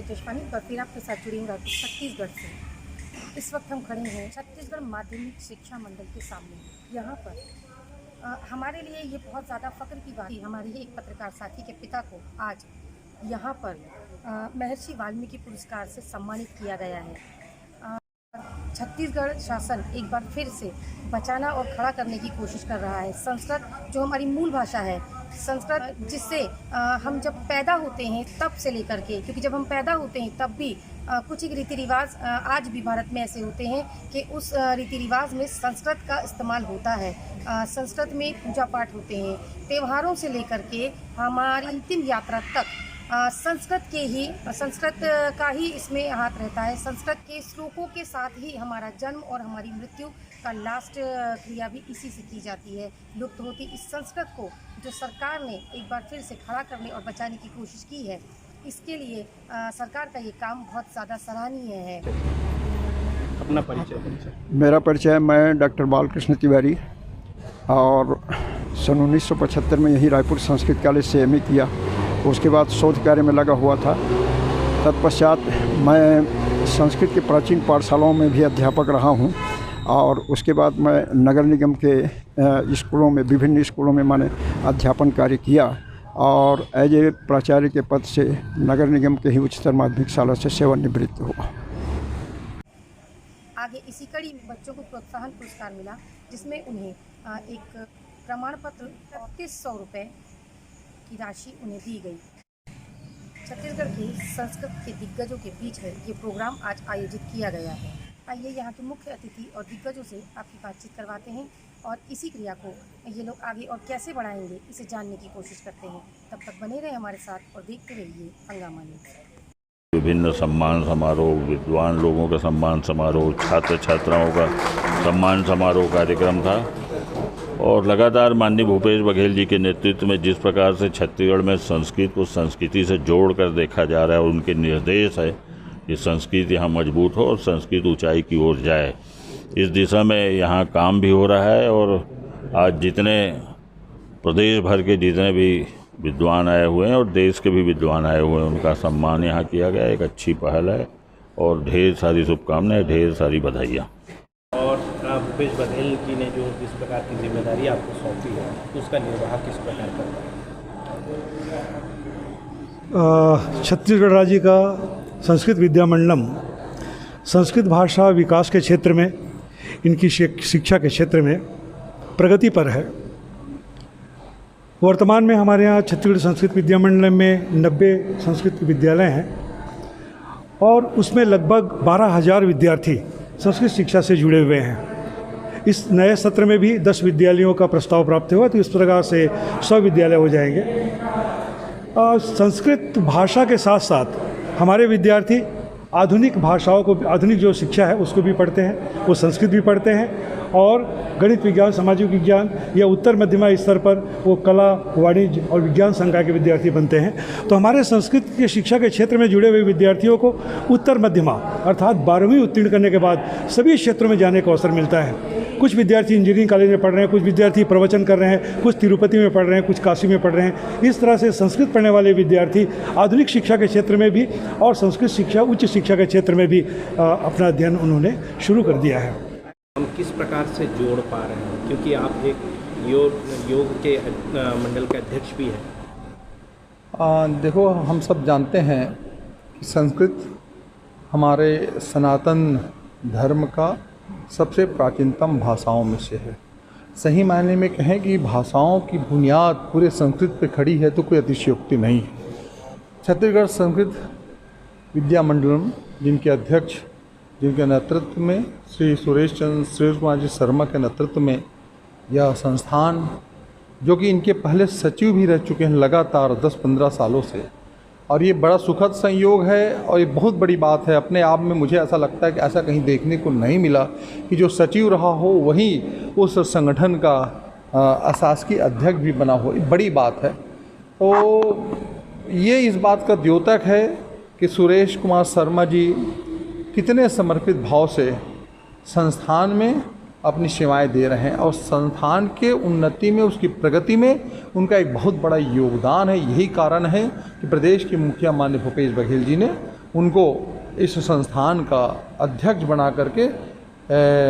नीतेश पानी और फिर आपके साथ जुड़ी हूँ रायपुर छत्तीसगढ़ से। इस वक्त हम खड़े हैं छत्तीसगढ़ माध्यमिक शिक्षा मंडल के सामने। यहाँ पर हमारे लिए ये बहुत ज़्यादा फ़ख्र की बात है। हमारे ही एक पत्रकार साथी के पिता को आज यहाँ पर महर्षि वाल्मीकि पुरस्कार से सम्मानित किया गया है। छत्तीसगढ़ शासन एक बार फिर से बचाना और खड़ा करने की कोशिश कर रहा है। संस्कृत जो हमारी मूल भाषा है, संस्कृत जिससे हम जब पैदा होते हैं तब से लेकर के, क्योंकि जब हम पैदा होते हैं तब भी कुछ एक रीति रिवाज आज भी भारत में ऐसे होते हैं कि उस रीति रिवाज में संस्कृत का इस्तेमाल होता है। संस्कृत में पूजा पाठ होते हैं, त्योहारों से लेकर के हमारी अंतिम यात्रा तक संस्कृत का ही इसमें हाथ रहता है। संस्कृत के श्लोकों के साथ ही हमारा जन्म और हमारी मृत्यु का लास्ट क्रिया भी इसी से की जाती है। लुप्त होती इस संस्कृत को जो सरकार ने एक बार फिर से खड़ा करने और बचाने की कोशिश की है, इसके लिए सरकार का ये काम बहुत ज़्यादा सराहनीय है। अपना परिचय। मेरा परिचय, मैं डॉक्टर बालकृष्ण तिवारी और सन 1975 में यही रायपुर संस्कृत कॉलेज से एमए किया। उसके बाद शोध कार्य में लगा हुआ था। तत्पश्चात मैं संस्कृत के प्राचीन पाठशालाओं में भी अध्यापक रहा हूं और उसके बाद मैं नगर निगम के स्कूलों में, विभिन्न स्कूलों में मैंने अध्यापन कार्य किया और एज ए प्राचार्य के पद से नगर निगम के ही उच्चतर माध्यमिक शाला से सेवानिवृत्त हुआ। आगे इसी कड़ी में बच्चों को प्रोत्साहन पुरस्कार मिला, जिसमें उन्हें एक प्रमाण पत्र 3300 रुपये की राशि उन्हें दी गई। छत्तीसगढ़ के संस्कृत के दिग्गजों के बीच है ये प्रोग्राम आज आयोजित किया गया है। आइए यहाँ के मुख्य अतिथि और दिग्गजों से आपकी बातचीत करवाते हैं और इसी क्रिया को ये लोग आगे और कैसे बढ़ाएंगे इसे जानने की कोशिश करते हैं। तब तक बने रहे हमारे साथ और देखते रहिए हंगामा न्यूज़। विभिन्न सम्मान समारोह, विद्वान लोगों का सम्मान समारोह, छात्र छात्राओं का सम्मान समारोह कार्यक्रम था और लगातार माननीय भूपेश बघेल जी के नेतृत्व में जिस प्रकार से छत्तीसगढ़ में संस्कृत को संस्कृति से जोड़कर देखा जा रहा है और उनके निर्देश है कि संस्कृत यहाँ मजबूत हो और संस्कृत ऊंचाई की ओर जाए, इस दिशा में यहाँ काम भी हो रहा है। और आज जितने प्रदेश भर के जितने भी विद्वान आए हुए हैं और देश के भी विद्वान आए हुए हैं, उनका सम्मान यहाँ किया गया। एक अच्छी पहल है और ढेर सारी शुभकामनाएं, ढेर सारी बधाइयाँ। और भूपेश बघेल जी ने जो जिस प्रकार की जिम्मेदारी आपको सौंपी है, तो उसका निर्वाह किस प्रकार करता है? छत्तीसगढ़ राज्य का संस्कृत विद्या मंडलम संस्कृत भाषा विकास के क्षेत्र में, इनकी शिक्षा के क्षेत्र में प्रगति पर है। वर्तमान में हमारे यहाँ छत्तीसगढ़ संस्कृत विद्या मंडलम में 90 संस्कृत विद्यालय हैं और उसमें लगभग 12,000 विद्यार्थी संस्कृत शिक्षा से जुड़े हुए हैं। इस नए सत्र में भी 10 विद्यालयों का प्रस्ताव प्राप्त हुआ, तो इस प्रकार से 100 विद्यालय हो जाएंगे। संस्कृत भाषा के साथ साथ हमारे विद्यार्थी आधुनिक भाषाओं को, आधुनिक जो शिक्षा है उसको भी पढ़ते हैं, वो संस्कृत भी पढ़ते हैं और गणित विज्ञान, सामाजिक विज्ञान या उत्तर मध्यमा स्तर पर वो कला, वाणिज्य और विज्ञान संकाय के विद्यार्थी बनते हैं। तो हमारे संस्कृत के शिक्षा के क्षेत्र में जुड़े हुए विद्यार्थियों को उत्तर मध्यमा अर्थात 12वीं उत्तीर्ण करने के बाद सभी क्षेत्रों में जाने का अवसर मिलता है। कुछ विद्यार्थी इंजीनियरिंग कॉलेज में पढ़ रहे हैं, कुछ विद्यार्थी प्रवचन कर रहे हैं, कुछ तिरुपति में पढ़ रहे हैं, कुछ काशी में पढ़ रहे हैं। इस तरह से संस्कृत पढ़ने वाले विद्यार्थी आधुनिक शिक्षा के क्षेत्र में भी और संस्कृत शिक्षा, उच्च शिक्षा के क्षेत्र में भी अपना अध्ययन उन्होंने शुरू कर दिया है। हम किस प्रकार से जोड़ पा रहे हैं, क्योंकि आप एक योग के मंडल के अध्यक्ष भी हैं? देखो, हम सब जानते हैं कि संस्कृत हमारे सनातन धर्म का सबसे प्राचीनतम भाषाओं में से है। सही मायने में कहें कि भाषाओं की बुनियाद पूरे संस्कृत पे खड़ी है तो कोई अतिशयोक्ति नहीं है। छत्तीसगढ़ संस्कृत विद्या मंडलम, जिनके अध्यक्ष, जिनके नेतृत्व में श्री सुरेश कुमार जी शर्मा के नेतृत्व में यह संस्थान, जो कि इनके पहले सचिव भी रह चुके हैं लगातार 10-15 सालों से, और ये बड़ा सुखद संयोग है और ये बहुत बड़ी बात है अपने आप में। मुझे ऐसा लगता है कि ऐसा कहीं देखने को नहीं मिला कि जो सचिव रहा हो वही उस संगठन का अशासकीय अध्यक्ष भी बना हो। ये बड़ी बात है। तो ये इस बात का द्योतक है कि सुरेश कुमार शर्मा जी कितने समर्पित भाव से संस्थान में अपनी सेवाएं दे रहे हैं और संस्थान के उन्नति में, उसकी प्रगति में उनका एक बहुत बड़ा योगदान है। यही कारण है कि प्रदेश के मुखिया माननीय भूपेश बघेल जी ने उनको इस संस्थान का अध्यक्ष बना करके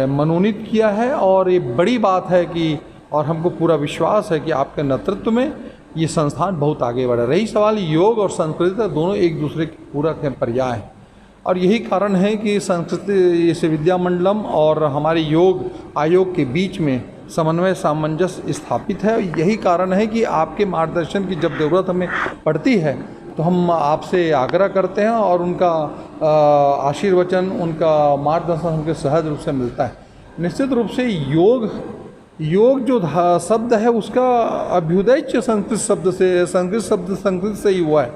मनोनीत किया है। और ये बड़ी बात है कि और हमको पूरा विश्वास है कि आपके नेतृत्व में ये संस्थान बहुत आगे बढ़े। रही सवाल योग और संस्कृति, दोनों एक दूसरे के पूरक हैं, पर्याय हैं। और यही कारण है कि संस्कृति इस विद्या मंडलम और हमारे योग आयोग के बीच में समन्वय सामंजस्य स्थापित है। यही कारण है कि आपके मार्गदर्शन की जब ज़रूरत हमें पड़ती है तो हम आपसे आग्रह करते हैं और उनका आशीर्वचन, उनका मार्गदर्शन हमको सहज रूप से मिलता है। निश्चित रूप से योग जो शब्द है उसका अभ्युदय संस्कृत से ही हुआ है।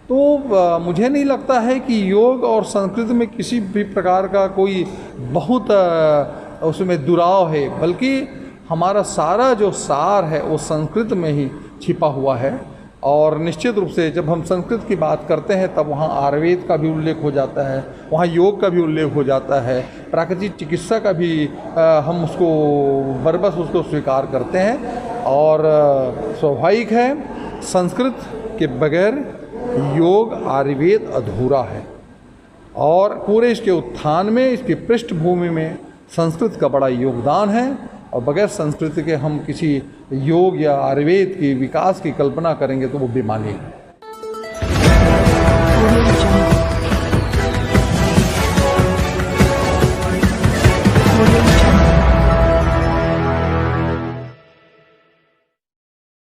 तो मुझे नहीं लगता है कि योग और संस्कृत में किसी भी प्रकार का कोई बहुत उसमें दुराव है, बल्कि हमारा सारा जो सार है वो संस्कृत में ही छिपा हुआ है। और निश्चित रूप से जब हम संस्कृत की बात करते हैं तब वहाँ आयुर्वेद का भी उल्लेख हो जाता है, वहाँ योग का भी उल्लेख हो जाता है, प्राकृतिक चिकित्सा का भी हम उसको बरबस उसको स्वीकार करते हैं। और स्वाभाविक है संस्कृत के बगैर योग आयुर्वेद अधूरा है। और पूरे इसके उत्थान में, इसकी पृष्ठभूमि में संस्कृत का बड़ा योगदान है। और बगैर संस्कृति के हम किसी योग या आयुर्वेद की विकास की कल्पना करेंगे तो वो बेमानी है।